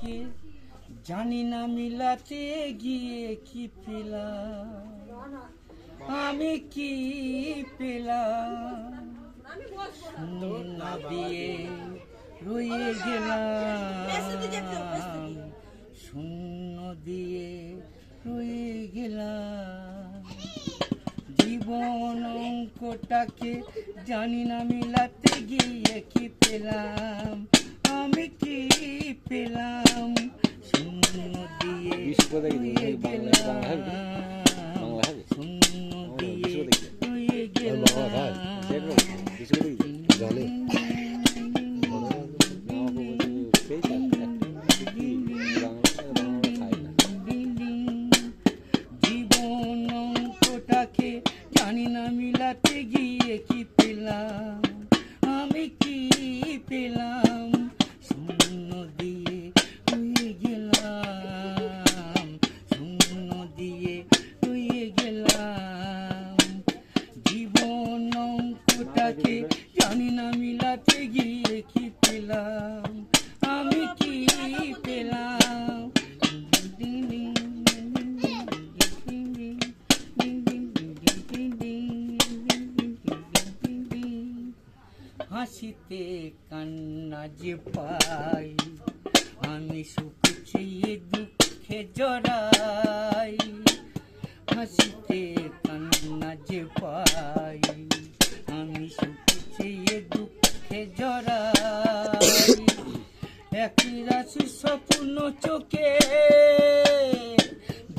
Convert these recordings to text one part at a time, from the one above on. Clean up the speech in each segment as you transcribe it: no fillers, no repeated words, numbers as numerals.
অঙ্কটাকে জানি না মিলাতে গিয়ে কি পেলাম, আমি কি পেলাম, শূন্য দিয়ে রয়ে গেলাম, শূন্য দিয়ে রয়ে গেলাম। জীবন অঙ্কটাকে জানি না মিলাতে গিয়ে কি পেলাম, আমি কি পেলাম, শূন্য দিয়ে রয়ে গেলাম, শূন্য দিয়ে রয়ে গেলাম। জীবন অঙ্কটাকে জানি না মিলাতে গিয়ে কি পেলাম, আমি কি পেলাম, শূন্য দিয়ে রয়ে গেলাম, শূন্য দিয়ে রয়ে গেলাম। জীবন অঙ্কটাকে জানি না মিলাতে গিয়ে কি পেলাম, আমি কি পেলাম। হাসিতে কান্না যে পাই, আমি সুখ চেয়ে দুঃখে জড়াই, হাসিতে কান্না যে পাই, আমি সুখ চেয়ে দুঃখে জড়াই। একই রাশি স্বপ্ন চোখে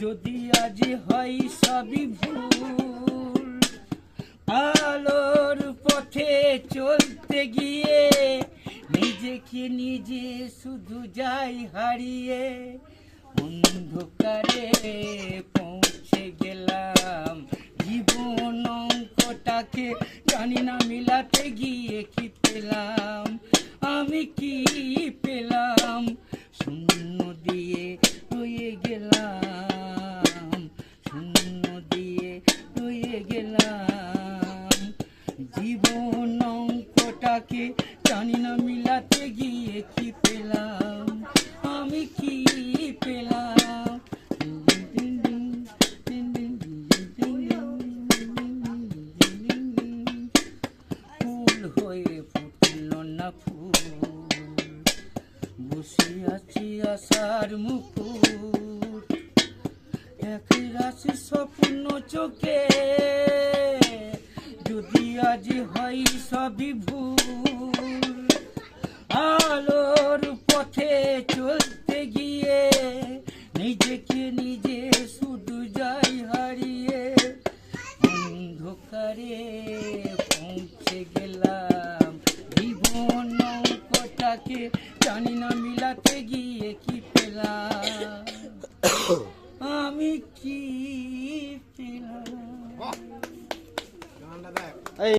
যদি আজ হয় সবই ভুল, আলোর পথে চলতে গিয়ে নিজেকে নিজে শুধু যাই হারিয়ে, অন্ধকারে পৌঁছে গেলাম। জীবন অঙ্কটাকে জানি না মিলাতে গিয়ে কি পেলাম, আমি কি পেলাম, শূন্য দিয়ে রয়ে গেলাম, শূন্য দিয়ে রয়ে গেলাম। জীবন অঙ্কটাকে জানি না মিলাতে গিয়ে কি পেলাম, আমি কি পেলাম। ফুল হয়ে ফুটল না ফুল, বসে আছি আশার মুকুট, এক রাশি স্বপ্ন চোখে যদি আজ হয় সবই ভুল, আলোর পথে চলতে গিয়ে নিজেকে নিজে শুধু যাই হারিয়ে, অন্ধকারে পৌঁছে গেলাম। জীবন অঙ্কটাকে জানি না মিলাতে গিয়ে কি পেলাম, আমি কি